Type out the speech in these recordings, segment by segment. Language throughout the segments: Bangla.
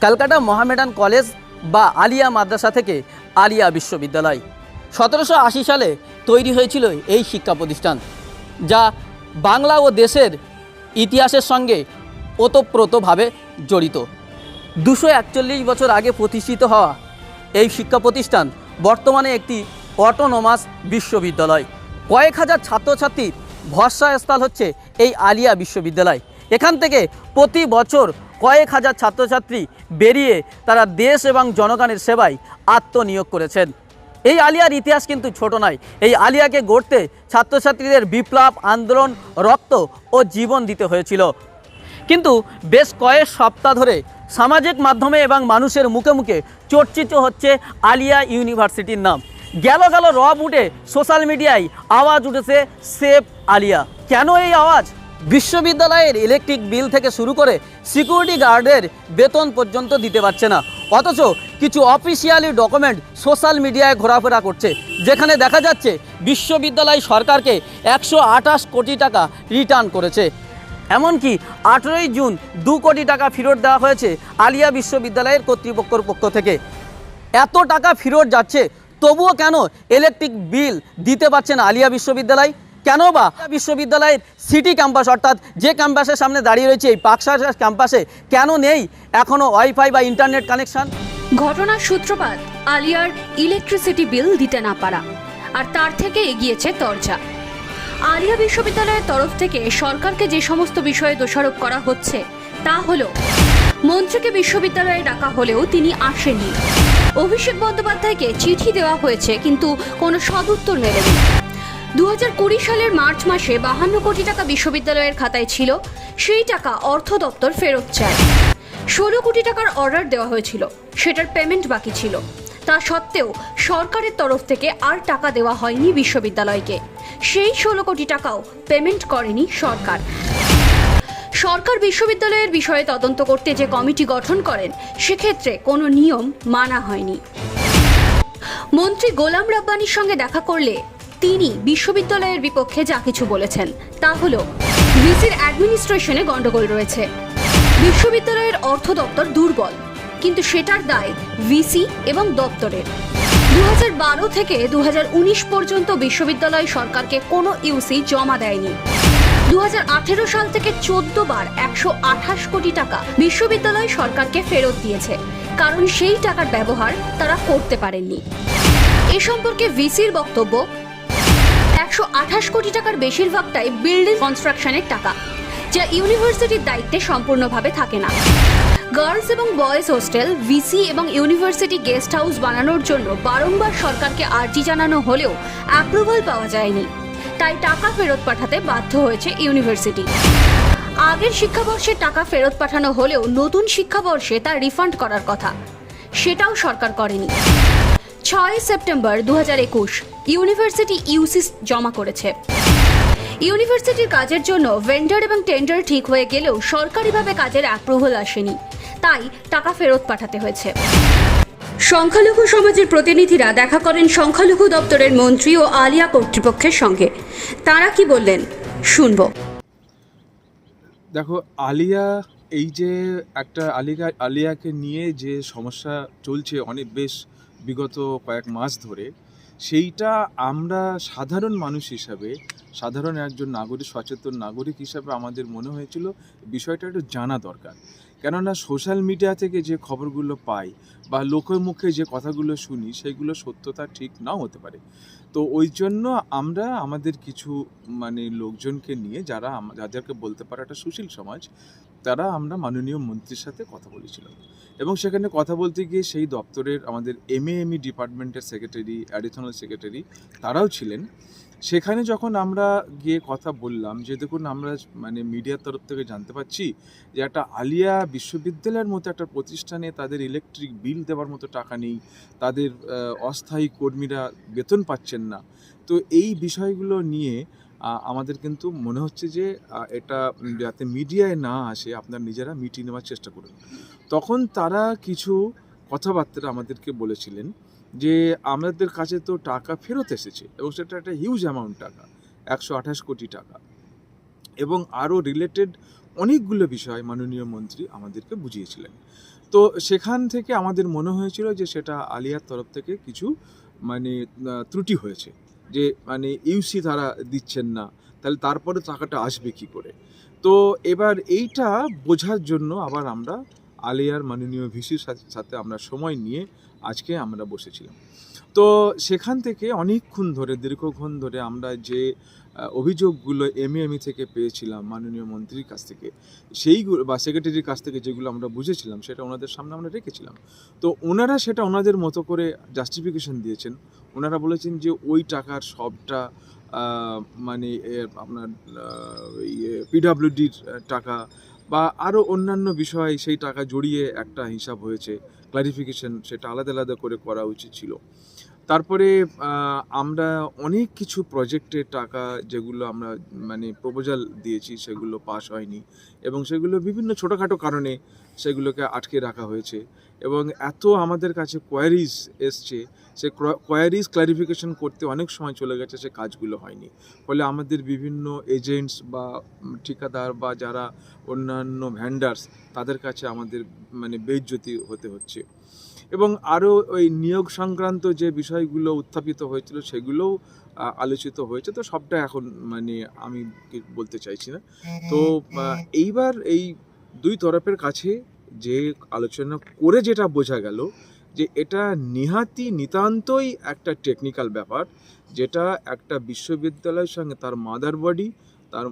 ক্যালকাটা মোহামেডান কলেজ বা আলিয়া মাদ্রাসা থেকে আলিয়া বিশ্ববিদ্যালয় 1780 সালে তৈরি হয়েছিল এই শিক্ষা প্রতিষ্ঠান, যা বাংলা ও দেশের ইতিহাসের সঙ্গে ওতপ্রোতভাবে জড়িত। 241 বছর আগে প্রতিষ্ঠিত হওয়া এই শিক্ষা প্রতিষ্ঠান বর্তমানে একটি অটোনোমাস বিশ্ববিদ্যালয়। কয়েক হাজার ছাত্রছাত্রীর ভরসাস্থল হচ্ছে এই আলিয়া বিশ্ববিদ্যালয়। এখান থেকে প্রতি বছর কয়েক হাজার ছাত্রছাত্রী বেরিয়ে তারা দেশ এবং জনগণের সেবায় আত্মনিয়োগ করেছেন। এই আলিয়ার ইতিহাস কিন্তু ছোট নয়। এই আলিয়াকে গড়তে ছাত্রছাত্রীদের বিপ্লব, আন্দোলন, রক্ত ও জীবন দিতে হয়েছিল। কিন্তু বেশ কয়েক সপ্তাহ ধরে সামাজিক মাধ্যমে এবং মানুষের মুখে মুখে চর্চিত হচ্ছে আলিয়া ইউনিভার্সিটির নাম। গেল রব উঠে সোশ্যাল মিডিয়ায় আওয়াজ উঠেছে সেভ আলিয়া। কেন এই আওয়াজ? বিশ্ববিদ্যালয়ের ইলেকট্রিক বিল থেকে শুরু করে সিকিউরিটি গার্ডের বেতন পর্যন্ত দিতে পারছে না, অথচ কিছু অফিসিয়ালি ডকুমেন্ট সোশ্যাল মিডিয়ায় ঘোরাফেরা করছে, যেখানে দেখা যাচ্ছে বিশ্ববিদ্যালয় সরকারকে 128 কোটি টাকা রিটার্ন করেছে। এমনকি 18 জুন 2 কোটি টাকা ফেরত দেওয়া হয়েছে আলিয়া বিশ্ববিদ্যালয়ের কর্তৃপক্ষের পক্ষ থেকে। এত টাকা ফেরত যাচ্ছে, তবুও কেন ইলেকট্রিক বিল দিতে পারছে না আলিয়া বিশ্ববিদ্যালয়? কেন বা বিশ্ববিদ্যালয়ের সিটি ক্যাম্পাস, অর্থাৎ যে ক্যাম্পাসের সামনে দাঁড়িয়ে রয়েছে এই পাকশা ক্যাম্পাসে, কেন নেই এখনও ওয়াইফাই বা ইন্টারনেট কানেকশন? ঘটনার সূত্রপাত আলিয়ার ইলেকট্রিসিটি বিল দিতে না পারা, আর তার থেকে এগিয়েছে তরজা। আলিয়া বিশ্ববিদ্যালয়ের তরফ থেকে সরকারকে যে সমস্ত বিষয়ে দোষারোপ করা হচ্ছে তা হলো, মন্ত্রীকে বিশ্ববিদ্যালয়ে ডাকা হলেও তিনি আসেননি। অভিষেক বন্দ্যোপাধ্যায়কে চিঠি দেওয়া হয়েছে, কিন্তু কোনো সদুত্তর মেলেনি। 2020 সালের মার্চ মাসে 52 কোটি টাকা বিশ্ববিদ্যালয়ের খাতায় ছিল, সেই টাকা অর্থ দপ্তর ফেরত চায়। 16 কোটি টাকার অর্ডার দেওয়া হয়েছিল, সেটার পেমেন্ট বাকি ছিল। তা সত্ত্বেও সরকারের তরফ থেকে আর টাকা দেওয়া হয়নি বিশ্ববিদ্যালয়কে। সেই 16 কোটি টাকাও পেমেন্ট করেনি সরকার। সরকার বিশ্ববিদ্যালয়ের বিষয়ে তদন্ত করতে যে কমিটি গঠন করেন, সেক্ষেত্রে কোনো নিয়ম মানা হয়নি। মন্ত্রী গোলাম রাব্বানির সঙ্গে দেখা করলে তিনি বিশ্ববিদ্যালয়ের বিপক্ষে যা কিছু বলেছেন তা হলো, ভিসির অ্যাডমিনিস্ট্রেশনে গন্ডগোল রয়েছে, বিশ্ববিদ্যালয়ের অর্থ দপ্তর দুর্বল, কিন্তু সেটার দায় ভিসি এবং দপ্তরের। 2012 থেকে 2019 পর্যন্ত বিশ্ববিদ্যালয় সরকারকে কোনো ইউসি জমা দেয়নি। 2018 সাল থেকে 14 বার 128 কোটি টাকা বিশ্ববিদ্যালয় সরকারকে ফেরত দিয়েছে, কারণ সেই টাকার ব্যবহার তারা করতে পারেননি। এ সম্পর্কে ভিসির বক্তব্য, 128 কোটি টাকার বেশিরভাগটাই বিল্ডিং কনস্ট্রাকশনের টাকা, যা ইউনিভার্সিটির দায়িত্বে সম্পূর্ণভাবে থাকে না। গার্লস এবং বয়েজ হোস্টেল, ভিসি এবং ইউনিভার্সিটি গেস্ট হাউস বানানোর জন্য বারংবার সরকারকে আর্জি জানানো হলেও অ্যাপ্রুভাল পাওয়া যায়নি, তাই টাকা ফেরত পাঠাতে বাধ্য হয়েছে ইউনিভার্সিটি। আগের শিক্ষাবর্ষে টাকা ফেরত পাঠানো হলেও নতুন শিক্ষাবর্ষে তা রিফান্ড করার কথা, সেটাও সরকার করেনি। 6 সেপ্টেম্বর 2021 ইউনিভার্সিটি ইউসি জমা করেছে। ইউনিভার্সিটির কাজের জন্য ভেন্ডার এবং টেন্ডার ঠিক হয়ে গেলেও সরকারিভাবে কাজের অ্যাপ্রুভাল আসেনি, তাই টাকা ফেরত পাঠাতে হয়েছে। সংখ্যালঘু সমাজের প্রতিনিধিরা দেখা করেন সংখ্যালঘু দপ্তরের মন্ত্রী ও আলিয়া কর্তৃপক্ষের সঙ্গে। তারা কি বললেন শুনবো। দেখো, আলিয়া এই যে একটা আলিয়াকে নিয়ে যে সমস্যা চলছে অনেক বেশ বিগত কয়েক মাস ধরে, সেইটা আমরা সাধারণ মানুষ হিসাবে, সাধারণ একজন নাগরিক, সচেতন নাগরিক হিসাবে আমাদের মনে হয়েছিল বিষয়টা একটু জানা দরকার। কেননা সোশ্যাল মিডিয়া থেকে যে খবরগুলো পাই বা লোকের মুখে যে কথাগুলো শুনি, সেগুলো সত্যতা ঠিক নাও হতে পারে। তো ওই জন্য আমরা আমাদের কিছু লোকজনকে নিয়ে, যাদেরকে বলতে পারে একটা সুশীল সমাজ, তারা আমরা মাননীয় মন্ত্রীর সাথে কথা বলেছিলাম। এবং সেখানে কথা বলতে গিয়ে সেই দপ্তরের আমাদের এমএ ডিপার্টমেন্টের সেক্রেটারি, অ্যাডিশনাল সেক্রেটারি, তারাও ছিলেন। সেখানে যখন আমরা গিয়ে কথা বললাম যে দেখুন, আমরা মিডিয়ার তরফ থেকে জানতে পারছি যে একটা আলিয়া বিশ্ববিদ্যালয়ের মতো একটা প্রতিষ্ঠানে তাদের ইলেকট্রিক বিল দেওয়ার মতো টাকা নেই, তাদের অস্থায়ী কর্মীরা বেতন পাচ্ছেন না। তো এই বিষয়গুলো নিয়ে আমাদের কিন্তু মনে হচ্ছে যে এটা যাতে মিডিয়ায় না আসে, আপনারা নিজেরা মিটিয়ে নেওয়ার চেষ্টা করুন। তখন তারা কিছু কথাবার্তা আমাদেরকে বলেছিলেন যে আমাদের কাছে তো টাকা ফেরত এসেছে, এবং সেটা একটা হিউজ অ্যামাউন্ট টাকা, 128 কোটি টাকা, এবং আরও রিলেটেড অনেকগুলো বিষয় মাননীয় মন্ত্রী আমাদেরকে বুঝিয়েছিলেন। তো সেখান থেকে আমাদের মনে হয়েছিল যে সেটা আলিয়ার তরফ থেকে কিছু মানে ত্রুটি হয়েছে, যে মানে ইউসি তারা দিচ্ছেন না, তাহলে তারপরে টাকাটা আসবে কি করে। তো এবার এইটা বোঝার জন্য আবার আমরা আলিয়ার মাননীয় ভিসির সাথে আমরা সময় নিয়ে আজকে আমরা বসেছিলাম। তো সেখান থেকে অনেকক্ষণ ধরে, দীর্ঘক্ষণ ধরে আমরা যে অভিযোগগুলো এমএমই থেকে পেয়েছিলাম মাননীয় মন্ত্রীর কাছ থেকে, সেইগুলো বা সেক্রেটারির কাছ থেকে যেগুলো আমরা বুঝেছিলাম সেটা ওনাদের সামনে আমরা রেখেছিলাম। তো ওনারা সেটা ওনাদের মতো করে জাস্টিফিকেশন দিয়েছেন। ওনারা বলেছেন যে ওই টাকার সবটা মানে আপনার পিডাব্লিউডির টাকা বা আরও অন্যান্য বিষয় সেই টাকা জড়িয়ে একটা হিসাব হয়েছে, ক্লারিফিকেশন সেটা আলাদা আলাদা করে করা উচিত ছিল। তারপরে আমরা অনেক কিছু প্রজেক্টের টাকা যেগুলো আমরা মানে প্রপোজাল দিয়েছি সেগুলো পাস হয়নি, এবং সেগুলো বিভিন্ন ছোটোখাটো কারণে সেগুলোকে আটকে রাখা হয়েছে, এবং এত আমাদের কাছে কোয়ারিজ এসছে, সে কোয়ারিজ ক্লারিফিকেশন করতে অনেক সময় চলে গেছে, সে কাজগুলো হয়নি। ফলে আমাদের বিভিন্ন এজেন্টস বা ঠিকাদার বা যারা অন্যান্য ভ্যান্ডার্স তাদের কাছে আমাদের মানে বেইজ্জতি হতে হচ্ছে। এবং আরও ওই নিয়োগ সংক্রান্ত যে বিষয়গুলো উত্থাপিত হয়েছিল সেগুলোও আলোচিত হয়েছে। তো সবটা এখন মানে আমি বলতে চাইছি না। তো এইবার এই দুই তরফের কাছে যে আলোচনা করে যেটা বোঝা গেল যে এটা নিতান্তই একটা টেকনিক্যাল ব্যাপার, যেটা একটা বিশ্ববিদ্যালয়ের সঙ্গে তার মাদার বডি, তার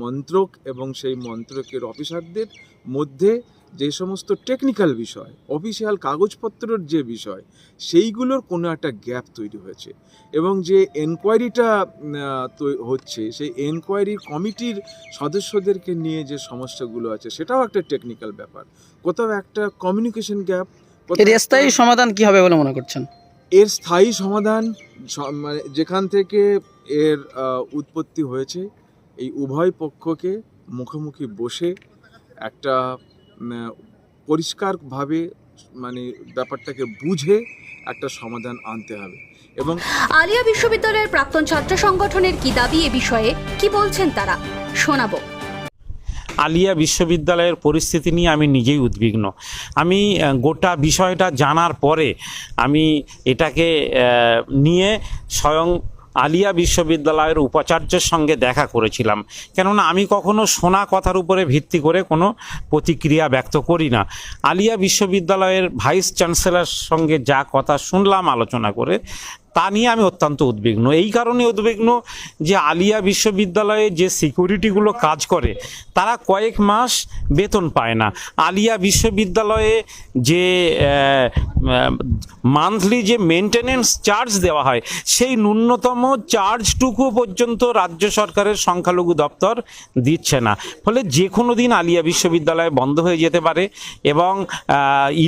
মন্ত্রক এবং সেই মন্ত্রকের অফিসারদের মধ্যে যে সমস্ত টেকনিক্যাল বিষয়, অফিসিয়াল কাগজপত্রের যে বিষয়, সেইগুলোর কোনো একটা গ্যাপ তৈরি হয়েছে। এবং যে এনকোয়ারিটা হচ্ছে সেই এনকোয়ারি কমিটির সদস্যদেরকে নিয়ে যে সমস্যাগুলো আছে সেটাও একটা টেকনিক্যাল ব্যাপার। কোথাও একটা কমিউনিকেশন গ্যাপ। এর স্থায়ী সমাধান কি হবে বলে মনে করছেন? এর স্থায়ী সমাধান মানে যেখান থেকে এর উৎপত্তি হয়েছে, এই উভয় পক্ষকে মুখোমুখি বসে একটা পরিষ্কারভাবে মানে ব্যাপারটাকে বুঝে একটা সমাধান আনতে হবে। এবং আলিয়া বিশ্ববিদ্যালয়ের প্রাক্তন ছাত্র সংগঠনের কি দাবি এ বিষয়ে কি বলছেন তারা, শোনাবো। আলিয়া বিশ্ববিদ্যালয়ের পরিস্থিতি নিয়ে আমি নিজেই উদ্বিগ্ন। আমি গোটা বিষয়টা জানার পরে আমি এটাকে নিয়ে স্বয়ং আলিয়া বিশ্ববিদ্যালয়ের উপাচার্যের সঙ্গে দেখা করেছিলাম। কেননা আমি কখনো শোনা কথার উপরে ভিত্তি করে কোনো প্রতিক্রিয়া ব্যক্ত করি না। আলিয়া বিশ্ববিদ্যালয়ের ভাইস চ্যান্সেলর সঙ্গে যা কথা শুনলাম আলোচনা করে, তা নিয়ে আমি অত্যন্ত উদ্বিগ্ন। এই কারণে উদ্বিগ্ন যে আলিয়া বিশ্ববিদ্যালয়ে যে সিকিউরিটিগুলো কাজ করে তারা কয়েক মাস বেতন পায় না। আলিয়া বিশ্ববিদ্যালয়ে যে মান্থলি যে মেনটেনেন্স চার্জ দেওয়া হয় সেই ন্যূনতম চার্জটুকু পর্যন্ত রাজ্য সরকারের সংখ্যালঘু দপ্তর দিচ্ছে না। ফলে যে কোনো দিন আলিয়া বিশ্ববিদ্যালয় বন্ধ হয়ে যেতে পারে। এবং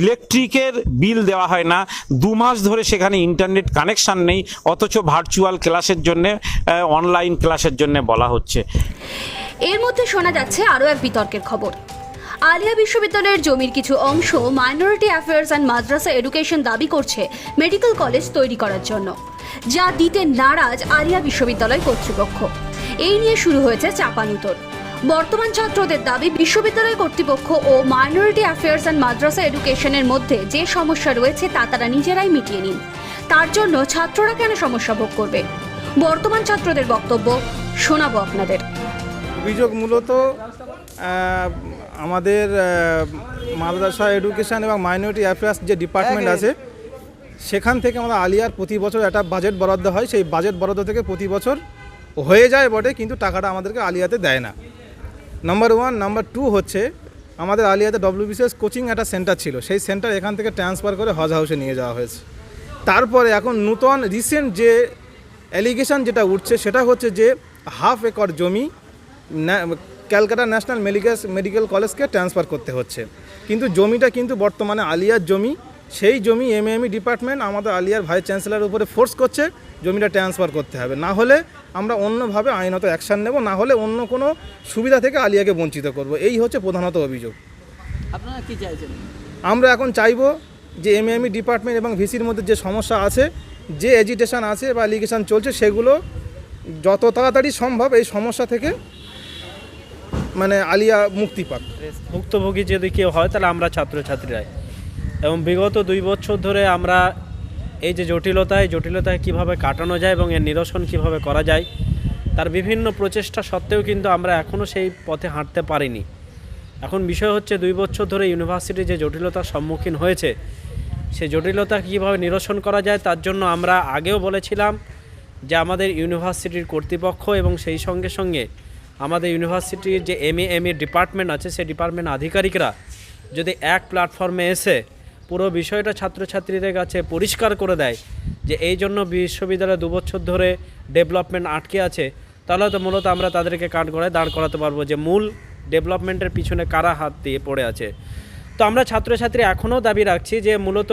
ইলেকট্রিকের বিল দেওয়া হয় না, 2 মাস ধরে সেখানে ইন্টারনেট কানেকশন নেই, অথচ ভার্চুয়াল ক্লাসের জন্য, অনলাইন ক্লাসের জন্য বলা হচ্ছে। এর মধ্যে শোনা যাচ্ছে আরও এক বিতর্কের খবর। আলিয়া বিশ্ববিদ্যালয়ের জমির কিছু অংশ minority affairs and Madrasa education দাবি করছে মেডিকেল কলেজ তৈরি করার জন্য, যা দিতে নারাজ আলিয়া বিশ্ববিদ্যালয় কর্তৃপক্ষ। এই নিয়ে শুরু হয়েছে চাপানুতোর। বর্তমান ছাত্রদের দাবি বিশ্ববিদ্যালয় কর্তৃপক্ষ ও মাইনরিটি অ্যাফেয়ার্স অ্যান্ড মাদ্রাসা এডুকেশনের মধ্যে যে সমস্যা রয়েছে তা তারা নিজেরাই মিটিয়ে নিন। তার জন্য ছাত্ররা কেন সমস্যা ভোগ করবে? বর্তমান ছাত্রদের বক্তব্য শোনাবো আপনাদের। অভিযোগ মূলত আমাদের মাদ্রাসা এডুকেশন এবং মাইনরিটি অ্যাফেয়ার্স যে ডিপার্টমেন্ট আছে সেখান থেকে আমাদের আলিয়ার প্রতি বছর একটা বাজেট বরাদ্দ হয়। সেই বাজেট বরাদ্দ থেকে প্রতি বছর হয়ে যায় বটে, কিন্তু টাকাটা আমাদেরকে আলিয়াতে দেয় না। নাম্বার 1। নাম্বার 2 হচ্ছে আমাদের আলিয়াতে WBCS কোচিং একটা সেন্টার ছিল, সেই সেন্টার এখান থেকে ট্রান্সফার করে হজ হাউসে নিয়ে যাওয়া হয়েছে। তারপরে এখন নূতন রিসেন্ট যে অ্যালিগেশন যেটা উঠছে সেটা হচ্ছে যে 1/2 একর জমি ক্যালকাটা ন্যাশনাল মেডিকেল কলেজকে ট্রান্সফার করতে হচ্ছে, কিন্তু জমিটা কিন্তু বর্তমানে আলিয়ার জমি। সেই জমি এমএমই ডিপার্টমেন্ট আমাদের আলিয়ার ভাইস চ্যান্সেলরের উপরে ফোর্স করছে জমিটা ট্রান্সফার করতে হবে, না হলে আমরা অন্যভাবে আইনত অ্যাকশান নেব, না হলে অন্য কোনো সুবিধা থেকে আলিয়াকে বঞ্চিত করব। এই হচ্ছে প্রধানত অভিযোগ। আপনারা কি চাইছেন? আমরা এখন চাইব যে এমএমই ডিপার্টমেন্ট এবং ভিসির মধ্যে যে সমস্যা আছে, যে এজিটেশন আছে বা অ্যালিগেশন চলছে, সেগুলো যত তাড়াতাড়ি সম্ভব এই সমস্যা থেকে মানে আলিয়া মুক্তি পাক। ভুক্তভোগী যদি কেউ হয় তাহলে আমরা ছাত্রছাত্রীরাই। এবং বিগত 2 বছর ধরে আমরা এই যে জটিলতায় কিভাবে কাটানো যায় এবং এর নিরসন কিভাবে করা যায় তার বিভিন্ন প্রচেষ্টা সত্ত্বেও কিন্তু আমরা এখনও সেই পথে হাঁটতে পারিনি। এখন বিষয় হচ্ছে 2 বছর ধরে ইউনিভার্সিটি যে জটিলতার সম্মুখীন হয়েছে সেই জটিলতা কীভাবে নিরসন করা যায় তার জন্য আমরা আগেও বলেছিলাম যে আমাদের ইউনিভার্সিটির কর্তৃপক্ষ এবং সেই সঙ্গে সঙ্গে আমাদের ইউনিভার্সিটির যে এমএ ডিপার্টমেন্ট আছে সেই ডিপার্টমেন্ট আধিকারিকরা যদি এক প্ল্যাটফর্মে এসে পুরো বিষয়টা ছাত্রছাত্রীদের কাছে পরিষ্কার করে দেয় যে এই জন্য বিশ্ববিদ্যালয়ে 2 বছর ধরে ডেভেলপমেন্ট আটকে আছে, তাহলে তো মূলত আমরা তাদেরকে কাঠগড়ায় দাঁড় করাতে পারবো যে মূল ডেভেলপমেন্টের পিছনে কারা হাত দিয়ে পড়ে আছে। তো আমরা ছাত্রছাত্রী এখনও দাবি রাখছি যে মূলত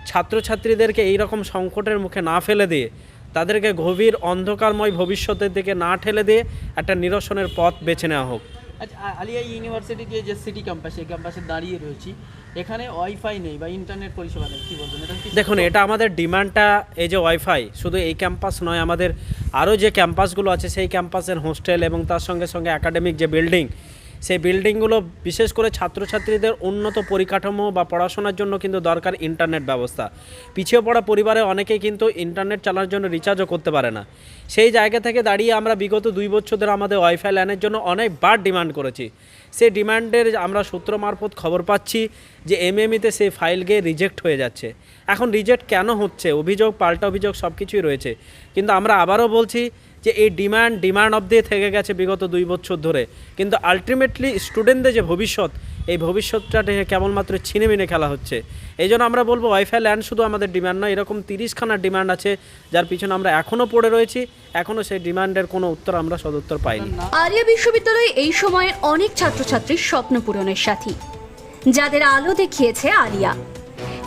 ছাত্রছাত্রীদেরকে এই রকম সংকটের মুখে না ফেলে দিয়ে তাদেরকে গভীর অন্ধকারময় ভবিষ্যতের দিকে না ঠেলে দিয়ে একটা নিরসনের পথ বেছে নেওয়া হোক। আচ্ছা, আলিয়া ইউনিভার্সিটি যে সিটি ক্যাম্পাস, এই ক্যাম্পাসে দাঁড়িয়ে রয়েছি, এখানে ওয়াইফাই নেই বা ইন্টারনেট পরিষেবা নেই, কী বলবেন এটা? দেখুন, এটা আমাদের ডিমান্ডটা, এই যে ওয়াইফাই শুধু এই ক্যাম্পাস নয়, আমাদের আরও যে ক্যাম্পাসগুলো আছে সেই ক্যাম্পাসের হোস্টেল এবং তার সঙ্গে সঙ্গে একাডেমিক যে বিল্ডিং, সেই বিল্ডিংগুলো বিশেষ করে ছাত্রছাত্রীদের উন্নত পরিকাঠামো বা পড়াশোনার জন্য কিন্তু দরকার ইন্টারনেট ব্যবস্থা। পিছিয়ে পড়া পরিবারে অনেকেই কিন্তু ইন্টারনেট চালানোর জন্য রিচার্জও করতে পারে না। সেই জায়গা থেকে দাঁড়িয়ে আমরা বিগত 2 বছর ধরে আমাদের ওয়াইফাই লাইনের জন্য অনেকবার ডিমান্ড করেছি। সেই ডিমান্ডের আমরা সূত্র মারফত খবর পাচ্ছি যে এমএমইতে সেই ফাইল গিয়ে রিজেক্ট হয়ে যাচ্ছে। এখন রিজেক্ট কেন হচ্ছে, অভিযোগ পাল্টা অভিযোগ সব কিছুই রয়েছে, কিন্তু আমরা আবারও বলছি যে এই ডিমান্ড অবধি থেকে গেছে বিগত 2 বছর ধরে, কিন্তু আলটিমেটলি স্টুডেন্টদের যে ভবিষ্যৎ, এই ভবিষ্যৎটা কেবলমাত্র ছিনেমিনে খেলা হচ্ছে। এই জন্য আমরা বলবো ওয়াইফাই ল্যান্ড শুধু আমাদের ডিমান্ড নয়, এরকম 30খানা ডিমান্ড আছে যার পিছনে আমরা এখনও পড়ে রয়েছি, এখনও সেই ডিমান্ডের কোনো উত্তর আমরা সদুত্তর পাইনি। আলিয়া বিশ্ববিদ্যালয় এই সময়ে অনেক ছাত্রছাত্রীর স্বপ্ন পূরণের সাথী, যাদের আলো দেখিয়েছে আলিয়া।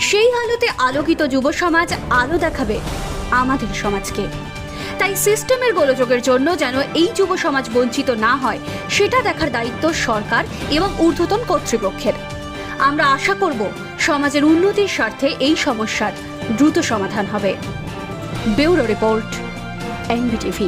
সেই আলোতে আলোকিত যুব সমাজ আলো দেখাবে আমাদের সমাজকে। তাই সিস্টেমের গোলযোগের জন্য যেন এই যুব সমাজ বঞ্চিত না হয়, সেটা দেখার দায়িত্ব সরকার এবং ঊর্ধ্বতন কর্তৃপক্ষের। আমরা আশা করব সমাজের উন্নতির স্বার্থে এই সমস্যার দ্রুত সমাধান হবে। Bureau report, NBTV.